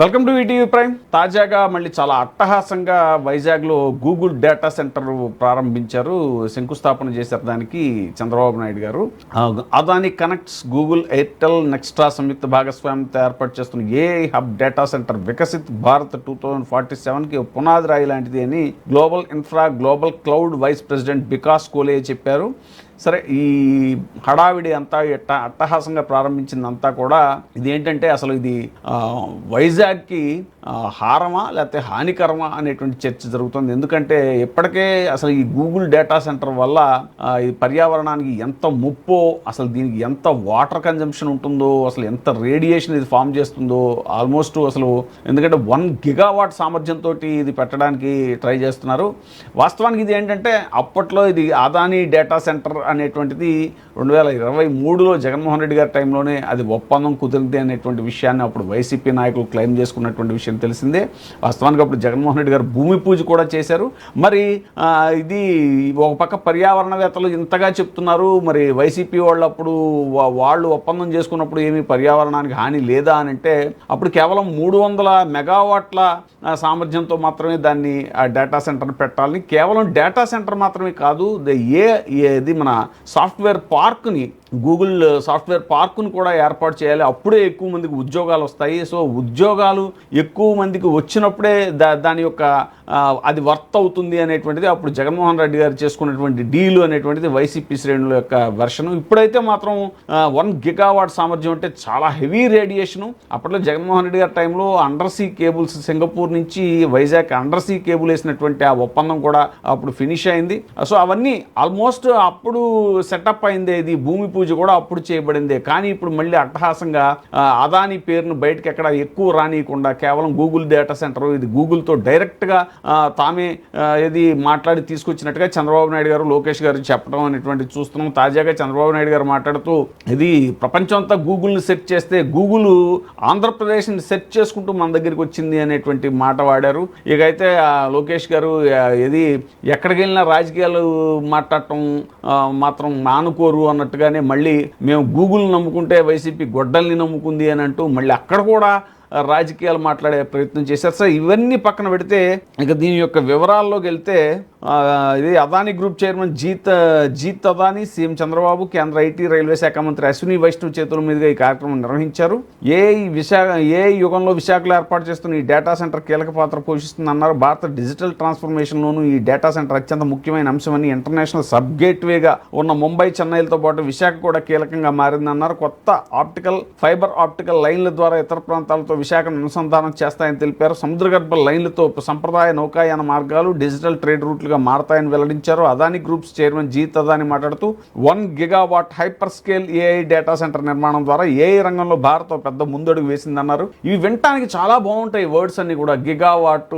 Welcome to ETV prime. తాజాగా మళ్ళీ చాలా అట్టహాసంగా వైజాగ్లో గూగుల్ డేటా సెంటర్ ప్రారంభించారు, శంకుస్థాపన చేశారు దానికి చంద్రబాబు నాయుడు గారు. Adani Connex Google Airtel Nxtra సంయుక్త భాగస్వామ్యంతో ఏర్పాటు చేస్తున్న AI hub data centre Viksit Bharat 2047కి పునాది రాయి లాంటిది అని global infra global cloud vice president Vikas Koley చెప్పారు. సరే, ఈ హడావిడి అంతా అట్టహాసంగా ప్రారంభించిందంతా కూడా ఇదేంటంటే అసలు ఇది వైజాగ్కి హారమా లేకపోతే హానికరమా అనేటువంటి చర్చ జరుగుతుంది. ఎందుకంటే ఇప్పటికే అసలు ఈ గూగుల్ డేటా సెంటర్ వల్ల ఈ పర్యావరణానికి ఎంత ముప్పో, అసలు దీనికి ఎంత వాటర్ కన్జంప్షన్ ఉంటుందో, అసలు ఎంత రేడియేషన్ ఇది ఫామ్ చేస్తుందో ఆల్మోస్ట్ అసలు, ఎందుకంటే 1 గిగావాట్ సామర్థ్యంతో ఇది పెట్టడానికి ట్రై చేస్తున్నారు. వాస్తవానికి ఇది ఏంటంటే అప్పట్లో ఇది అదానీ డేటా సెంటర్ అనేటువంటిది 2023లో జగన్మోహన్ రెడ్డి గారి టైంలోనే అది ఒప్పందం కుదిరింది అనేటువంటి విషయాన్ని అప్పుడు వైసీపీ నాయకులు క్లెయిమ్ చేసుకున్నటువంటి విషయం తెలిసిందే. వాస్తవానికి అప్పుడు జగన్మోహన్ రెడ్డి గారు భూమి పూజ కూడా చేశారు. మరి ఇది ఒక పక్క పర్యావరణవేత్తలు ఇంతగా చెప్తున్నారు, మరి వైసీపీ వాళ్ళు అప్పుడు వాళ్ళు ఒప్పందం చేసుకున్నప్పుడు ఏమీ పర్యావరణానికి హాని లేదా అని అంటే అప్పుడు కేవలం 300 మెగావాట్ల సామర్థ్యంతో మాత్రమే దాన్ని ఆ డేటా సెంటర్ పెట్టాలని, కేవలం డేటా సెంటర్ మాత్రమే కాదు, ఇది మన సాఫ్ట్వేర్ పార్క్ని, గూగుల్ సాఫ్ట్వేర్ పార్కును కూడా ఏర్పాటు చేయాలి, అప్పుడే ఎక్కువ మందికి ఉద్యోగాలు వస్తాయి. సో ఉద్యోగాలు ఎక్కువ మందికి వచ్చినప్పుడే దాని యొక్క అది వర్త్ అవుతుంది అనేటువంటిది అప్పుడు జగన్మోహన్ రెడ్డి గారు చేసుకున్నటువంటి డీలు అనేటువంటిది వైసీపీ శ్రేణుల యొక్క వెర్షను. ఇప్పుడైతే మాత్రం 1 గిగావాట్ సామర్థ్యం అంటే చాలా హెవీ రేడియేషను. అప్పట్లో జగన్మోహన్ రెడ్డి గారి టైంలో అండర్ సీ కేబుల్స్, సింగపూర్ నుంచి వైజాగ్ అండర్ సీ కేబుల్ వేసినటువంటి ఆ ఒప్పందం కూడా అప్పుడు ఫినిష్ అయింది. సో అవన్నీ ఆల్మోస్ట్ అప్పుడు సెటప్ అయింది, ఇది భూమి పూజ కూడా అప్పుడు చేయబడిందే. కానీ ఇప్పుడు మళ్ళీ అట్టహాసంగా అదాని పేరును బయటకు ఎక్కడ ఎక్కువ రానియకుండా కేవలం గూగుల్ డేటా సెంటర్, ఇది గూగుల్తో డైరెక్ట్గా తామే ఇది మాట్లాడి తీసుకొచ్చినట్టుగా చంద్రబాబు నాయుడు గారు, లోకేష్ గారు చెప్పడం అనేటువంటిది చూస్తున్నాం. తాజాగా చంద్రబాబు నాయుడు గారు మాట్లాడుతూ ఇది ప్రపంచం అంతా గూగుల్ని సెర్చ్ చేస్తే గూగుల్ ఆంధ్రప్రదేశ్ని సెర్చ్ చేసుకుంటూ మన దగ్గరికి వచ్చింది అనేటువంటి మాట వాడారు. ఇకైతే లోకేష్ గారు ఇది ఎక్కడికి వెళ్ళినా రాజకీయాలు మాట్లాడటం మాత్రం మానుకోరు అన్నట్టుగానే మళ్ళీ మేము గూగుల్ నమ్ముకుంటే వైసీపీ గొడ్డల్ని నమ్ముకుంది అని అంటూ మళ్ళీ అక్కడ కూడా రాజకీయాలు మాట్లాడే ప్రయత్నం చేశారు. సో ఇవన్నీ పక్కన పెడితే ఇక దీని యొక్క వివరాల్లోకి వెళ్తే ఇది Adani group chairman Jeet Adani, CM Chandrababu, కేంద్ర ఐటీ రైల్వే శాఖ మంత్రి అశ్విని వైష్ణవ్ చేతుల మీదుగా ఈ కార్యక్రమం నిర్వహించారు. ఏ యుగంలో విశాఖలో ఏర్పాటు చేస్తున్న ఈ డేటా సెంటర్ కీలక పాత్ర పోషిస్తుందన్నారు. భారత డిజిటల్ ట్రాన్స్ఫర్మేషన్లోనూ ఈ డేటా సెంటర్ అత్యంత ముఖ్యమైన అంశమని, ఇంటర్నేషనల్ సబ్ గేట్వేగా ఉన్న ముంబై, చెన్నైలతో పాటు విశాఖ కూడా కీలకంగా మారిందన్నారు. కొత్త ఫైబర్ ఆప్టికల్ లైన్ల ద్వారా ఇతర ప్రాంతాలతో విశాఖను అనుసంధానం చేస్తాయని తెలిపారు. సముద్రగర్భ లైన్లతో సంప్రదాయ నౌకాయాన మార్గాలు, డిజిటల్ ట్రేడ్ రూట్లుగా మారతాయని వెల్లడించారు. అదానీ గ్రూప్స్ చైర్మన్ జీత్ అదానీ మాట్లాడుతూ 1 gigawatt hyper scale AI data centre నిర్మాణం ద్వారా ఏఐ రంగంలో భారత్ పెద్ద ముందడుగు వేసిందన్నారు. ఇవి వినటానికి చాలా బాగుంటాయి వర్డ్స్ అన్ని కూడా, గిగావాట్,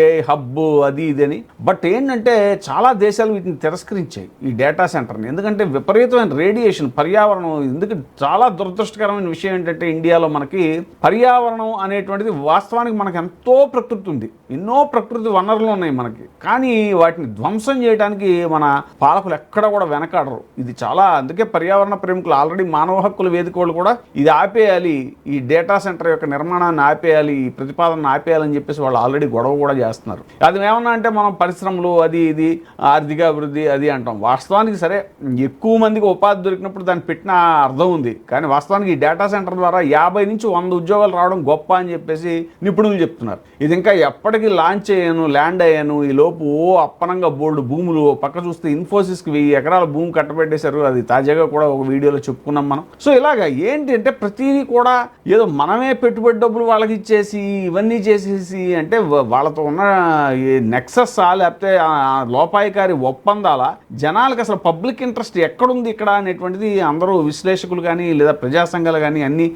ఏఐ హబ్, అది ఇది అని. బట్ ఏంటంటే చాలా దేశాలు వీటిని తిరస్కరించాయి ఈ డేటా సెంటర్ని. ఎందుకంటే విపరీతమైన రేడియేషన్, పర్యావరణం. ఎందుకంటే చాలా దురదృష్టకరమైన విషయం ఏంటంటే ఇండియాలో మనకి పర్యావరణం అనేటువంటిది వాస్తవానికి మనకు ఎంతో ప్రకృతి ఉంది, ఎన్నో ప్రకృతి వనరులు ఉన్నాయి మనకి. కానీ వాటిని ధ్వంసం చేయడానికి మన పాలకులు ఎక్కడ కూడా వెనకాడరు. ఇది చాలా, అందుకే పర్యావరణ ప్రేమికులు ఆల్రెడీ మానవ హక్కుల వేదిక వాళ్ళు కూడా ఇది ఆపేయాలి, ఈ డేటా సెంటర్ యొక్క నిర్మాణాన్ని ఆపేయాలి, ఈ ప్రతిపాదనను ఆపేయాలని చెప్పేసి వాళ్ళు ఆల్రెడీ గొడవ కూడా చేస్తున్నారు. అది ఏమన్నా అంటే మనం పరిశ్రమలు, అది ఇది, ఆర్థిక అభివృద్ధి అది అంటాం. వాస్తవానికి సరే ఎక్కువ మందికి ఉపాధి దొరికినప్పుడు దాన్ని పెట్టిన అర్థం ఉంది. కానీ వాస్తవానికి ఈ డేటా సెంటర్ ద్వారా 50 నుంచి 100 ఉద్యోగాలు రావడం గొప్ప అని చెప్పేసి నిపుణులు చెప్తున్నారు. ఇది ఇంకా ఎప్పటికీ లాంచ్ అయ్యాను, ల్యాండ్ అయ్యాను, ఈ లోపు అప్పనంగా బోల్డ్ భూములు, పక్క చూస్తే ఇన్ఫోసిస్కి 1000 ఎకరాల భూమి కట్టబెట్టేశారు. అది తాజాగా కూడా ఒక వీడియోలో చెప్పుకున్నాం మనం. సో ఇలాగా ఏంటి అంటే ప్రతిదీ కూడా ఏదో మనమే పెట్టుబడి డబ్బులు వాళ్ళకి ఇచ్చేసి ఇవన్నీ చేసేసి, అంటే వాళ్ళతో ఉన్న నెక్సెస్ లేకపోతే లోపాయికారి ఒప్పందాల, జనాలకు అసలు పబ్లిక్ ఇంట్రెస్ట్ ఎక్కడుంది ఇక్కడ అనేటువంటిది అందరూ విశ్లేషకులు కానీ లేదా ప్రజా సంఘాలు కానీ అన్నీ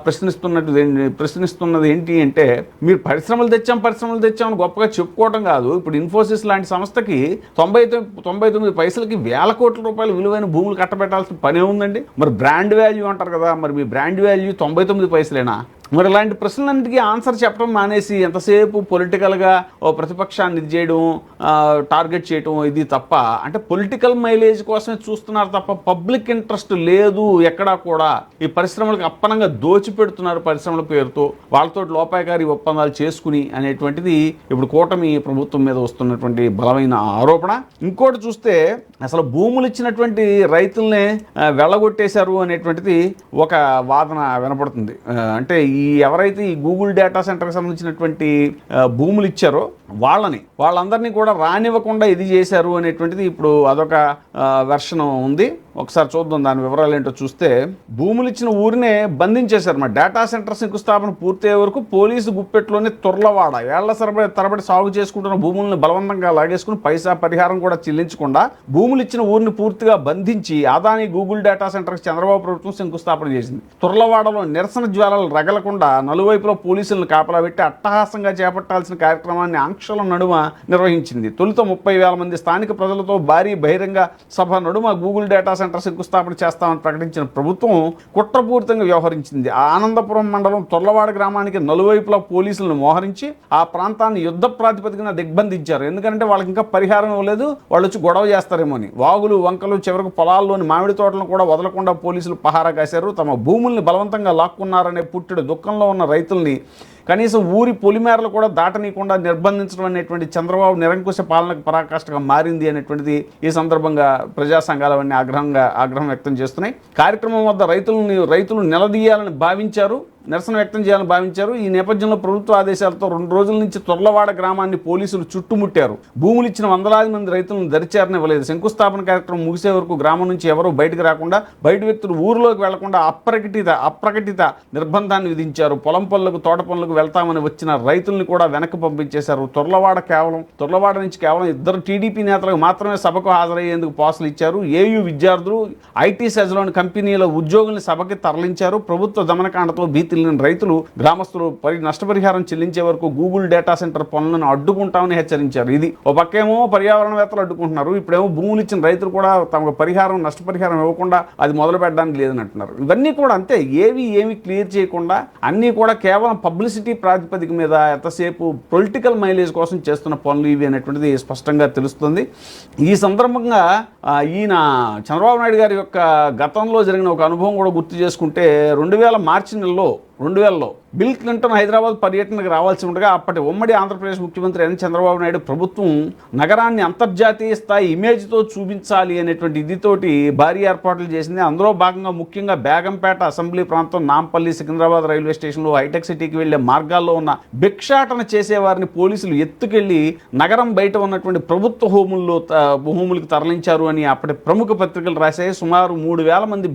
ప్రశ్నిస్తున్నది ఏంటి అంటే, మీరు పరిశ్రమలు తెచ్చామని గొప్పగా చెప్పుకోవటం కాదు. ఇప్పుడు ఇన్ఫోసిస్ లాంటి సంస్థకి 99 పైసలకి 1000 కోట్ల రూపాయలు విలువైన భూములు కట్టబెట్టాల్సిన పనే ఉందండి. మరి బ్రాండ్ వాల్యూ అంటారు కదా, మరి మీ బ్రాండ్ వాల్యూ 99 పైసలేనా? మరి ఇలాంటి ప్రశ్నలన్నిటికీ ఆన్సర్ చెప్పడం మానేసి ఎంతసేపు పొలిటికల్గా ఓ ప్రతిపక్షాన్ని ఇది చేయడం, టార్గెట్ చేయడం ఇది తప్ప, అంటే పొలిటికల్ మైలేజ్ కోసమే చూస్తున్నారు తప్ప పబ్లిక్ ఇంట్రెస్ట్ లేదు ఎక్కడా కూడా. ఈ పరిశ్రమలకు అప్పనంగా దోచిపెడుతున్నారు పరిశ్రమల పేరుతో, వాళ్ళతో లోపాయకారి ఒప్పందాలు చేసుకుని అనేటువంటిది ఇప్పుడు కూటమి ప్రభుత్వం మీద వస్తున్నటువంటి బలమైన ఆరోపణ. ఇంకోటి చూస్తే అసలు భూములు ఇచ్చినటువంటి రైతుల్నే వెళ్ళగొట్టేశారు అనేటువంటిది ఒక వాదన వినపడుతుంది. అంటే ఎవరైతే ఈ గూగుల్ డేటా సెంటర్కి సంబంధించినటువంటి భూములు ఇచ్చారో వాళ్ళందరినీ కూడా రానివ్వకుండా ఇది చేశారు అనేటువంటిది ఇప్పుడు అదొక వెర్షన్ ఉంది. ఒకసారి చూద్దాం దాని వివరాలు ఏంటో. చూస్తే భూములు ఇచ్చిన ఊరినే బంధించేశారు. మరి డేటా సెంటర్ శంకుస్థాపన పూర్తయ్యే వరకు పోలీసు గుప్పెట్లోనే తుర్లవాడ ఏళ్ల తరబడి సాగు చేసుకుంటున్న భూములను బలవంతంగా లాగేసుకుని పైసా పరిహారం కూడా చెల్లించకుండా భూములు ఇచ్చిన ఊరిని పూర్తిగా బంధించి అదాని గూగుల్ డేటా సెంటర్కి చంద్రబాబు ప్రభుత్వం శంకుస్థాపన చేసింది. తుర్లవాడలో నిరసన జ్వాలలు రగలకుండా నలువైపులో పోలీసులను కాపలా పెట్టి అట్టహాసంగా చేపట్టాల్సిన కార్యక్రమాన్ని ఆంక్షల నడుమ నిర్వహించింది. తొలుత 30,000 మంది స్థానిక ప్రజలతో భారీ బహిరంగ సభ నడుమ గూగుల్ డేటా సెంటర్ శంకుస్థాపన చేస్తామని ప్రకటించిన ప్రభుత్వం కుట్రపూరితంగా వ్యవహరించింది. ఆనందపురం మండలం తొర్లవాడ గ్రామానికి నలువైపులా పోలీసులను మోహరించి ఆ ప్రాంతాన్ని యుద్ధ ప్రాతిపదికన దిగ్బంధించారు. ఎందుకంటే వాళ్ళకి ఇంకా పరిహారం ఇవ్వలేదు, వాళ్ళు వచ్చి గొడవ చేస్తారేమో అని. వాగులు వంకలు చివరకు పొలాల్లోని మామిడి తోటలను కూడా వదలకుండా పోలీసులు పహారా కాశారు. తమ భూముల్ని బలవంతంగా లాక్కున్నారనే పుట్టెడు దుఃఖంలో ఉన్న రైతుల్ని కనీసం ఊరి పొలిమేరలు కూడా దాటనీయకుండా నిర్బంధించడం అనేటువంటి చంద్రబాబు నిరంకుశ పాలనకు పరాకాష్ఠగా మారింది అనేటువంటిది ఈ సందర్భంగా ప్రజా సంఘాలవన్నీ ఆగ్రహం వ్యక్తం చేస్తున్నాయి. కార్యక్రమం వద్ద రైతులు నిలదీయాలని భావించారు, నిరసన వ్యక్తం చేయాలని భావించారు. ఈ నేపథ్యంలో ప్రభుత్వ ఆదేశాలతో 2 రోజుల నుంచి తొర్లవాడ గ్రామాన్ని పోలీసులు చుట్టుముట్టారు. భూములు ఇచ్చిన వందలాది మంది రైతులను దరిచేరనివ్వలేదు. శంకుస్థాపన కార్యక్రమం ముగిసే వరకు గ్రామం నుంచి ఎవరూ బయటకు రాకుండా, బయట వ్యక్తులు ఊరిలోకి వెళ్లకుండా అప్రకటిత నిర్బంధాన్ని విధించారు. పొలం పనులకు తోట పనులకు వెళ్తామని వచ్చిన రైతుల్ని కూడా వెనక్కి పంపించేశారు. తొర్లవాడ నుంచి కేవలం 2 టీడీపీ నేతలకు మాత్రమే సభకు హాజరయ్యేందుకు పాసులు ఇచ్చారు. ఏయూ విద్యార్థులు, ఐటీ సెజ్లోని కంపెనీల ఉద్యోగుల్ని సభకి తరలించారు. ప్రభుత్వ దమనకాండతో భీతి రైతులు, గ్రామస్తులు నష్టపరిహారం చెల్లించే వరకు గూగుల్ డేటా సెంటర్ పనులను అడ్డుకుంటామని హెచ్చరించారు. ఇది ఒక పక్కేమో పర్యావరణవేత్తలు అడ్డుకుంటున్నారు, ఇప్పుడేమో భూములు ఇచ్చిన రైతులు కూడా తమకు నష్టపరిహారం ఇవ్వకుండా అది మొదలు పెట్టడానికి లేదని అంటున్నారు. ఇవన్నీ కూడా అంతే, ఏమి క్లియర్ చేయకుండా అన్నీ కూడా కేవలం పబ్లిసిటీ ప్రాతిపదిక మీద ఎంతసేపు పొలిటికల్ మైలేజ్ కోసం చేస్తున్న పనులు ఇవి అనేటువంటిది స్పష్టంగా తెలుస్తుంది. ఈ సందర్భంగా ఈయన చంద్రబాబు నాయుడు గారి యొక్క గతంలో జరిగిన ఒక అనుభవం కూడా గుర్తు చేసుకుంటే 2000 మార్చి నెలలో బిల్ క్లింటన్ హైదరాబాద్ పర్యటనకు రావాల్సి ఉండగా అప్పటి ఉమ్మడి ఆంధ్రప్రదేశ్ ముఖ్యమంత్రి ఎన్ చంద్రబాబు నాయుడు ప్రభుత్వం నగరాన్ని అంతర్జాతీయ స్థాయి ఇమేజ్తో చూపించాలి అనేటువంటి ఇదితోటి భారీ ఏర్పాట్లు చేసింది. అందులో భాగంగా ముఖ్యంగా బేగంపేట అసెంబ్లీ ప్రాంతం, నాంపల్లి, సికింద్రాబాద్ రైల్వే స్టేషన్లో, హైటెక్ సిటీకి వెళ్లే మార్గాల్లో ఉన్న భిక్షాటన చేసేవారిని పోలీసులు ఎత్తుకెళ్లి నగరం బయట ఉన్నటువంటి ప్రభుత్వ భూములకు తరలించారు అని అప్పటి ప్రముఖ పత్రికలు రాశాయి. సుమారు 3,000 మంది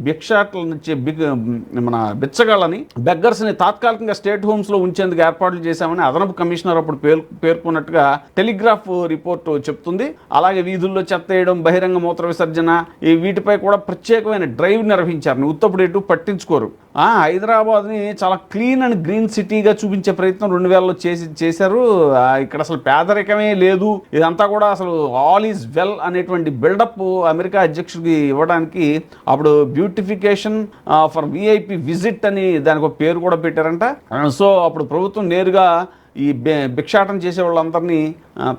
బిచ్చగాళ్ళని బెగ్గర్స్ని తాత్కాలికంగా స్టేట్ హోమ్స్లో ఉంచేందుకు ఏర్పాట్లు చేశామని అదనపు కమిషనర్ అప్పుడు పేర్కొన్నట్టుగా టెలిగ్రాఫ్ రిపోర్టు చెప్తుంది. అలాగే వీధుల్లో చెత్త వేయడం, బహిరంగ మూత్ర విసర్జన, వీటిపై కూడా ప్రత్యేకమైన డ్రైవ్ నిర్వహించారు. ఉత్తప్పుడు ఎటు పట్టించుకోరు. హైదరాబాద్ని చాలా క్లీన్ అండ్ గ్రీన్ సిటీగా చూపించే ప్రయత్నం 2000లో చేశారు. ఇక్కడ అసలు పేదరికమే లేదు, ఇదంతా కూడా అసలు ఆల్ ఈజ్ వెల్ అనేటువంటి బిల్డప్ అమెరికా అధ్యక్షుడికి ఇవ్వడానికి అప్పుడు బ్యూటిఫికేషన్ ఫర్ విఐపి విజిట్ అని దానికి ఒక పేరు కూడా పెట్టారంట. సో అప్పుడు ప్రభుత్వం నేరుగా ఈ భిక్షాటన చేసే వాళ్ళందరినీ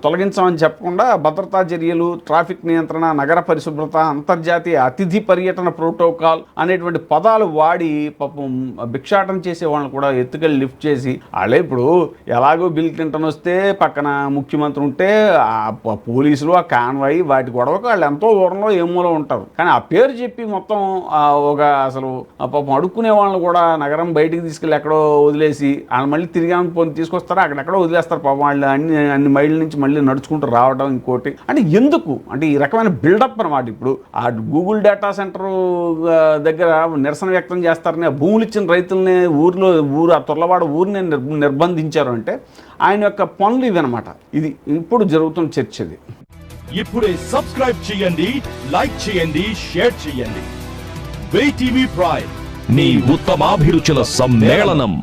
తొలగించమని చెప్పకుండా భద్రతా చర్యలు, ట్రాఫిక్ నియంత్రణ, నగర పరిశుభ్రత, అంతర్జాతీయ అతిథి పర్యటన ప్రోటోకాల్ అనేటువంటి పదాలు వాడి పాపం భిక్షాటన చేసే వాళ్ళని కూడా ఎత్తుకెళ్ళి లిఫ్ట్ చేసి, వాళ్ళే ఇప్పుడు ఎలాగో బిల్ క్లింటన్ వస్తే పక్కన ముఖ్యమంత్రి ఉంటే పోలీసులు, ఆ కాన్వాయ్, వాటి గొడవకు వాళ్ళు ఎంతో దూరంలో ఏమోలో ఉంటారు. కానీ ఆ పేరు చెప్పి మొత్తం అసలు పాపం అడుక్కునే వాళ్ళని కూడా నగరం బయటికి తీసుకెళ్ళి ఎక్కడో వదిలేసి వాళ్ళు మళ్ళీ తిరిగి తీసుకొస్తారు, అక్కడెక్కడో వదిలేస్తారు. పాపం వాళ్ళు అన్ని మైళ్ళ నుంచి మళ్ళీ నడుచుకుంటూ రావడం. ఇంకోటి అంటే ఎందుకు అంటే ఈ రకమైన బిల్డప్ అనమాట. ఇప్పుడు ఆ గూగుల్ డేటా సెంటర్ దగ్గర నిరసన వ్యక్తం చేస్తారని భూములు ఇచ్చిన రైతుల్ని ఆ తొర్లవాడ ఊరిని నిర్బంధించారు అంటే ఆయన యొక్క పనులు ఇవి అనమాట. ఇది ఇప్పుడు జరుగుతున్న చర్చ. ఇది ఇప్పుడే సబ్స్క్రైబ్ చేయండి, లైక్ చేయండి, షేర్ చేయండి. VTV ప్రైమ్, నీ ఉత్తమాభిరుచుల సమ్మేళనం.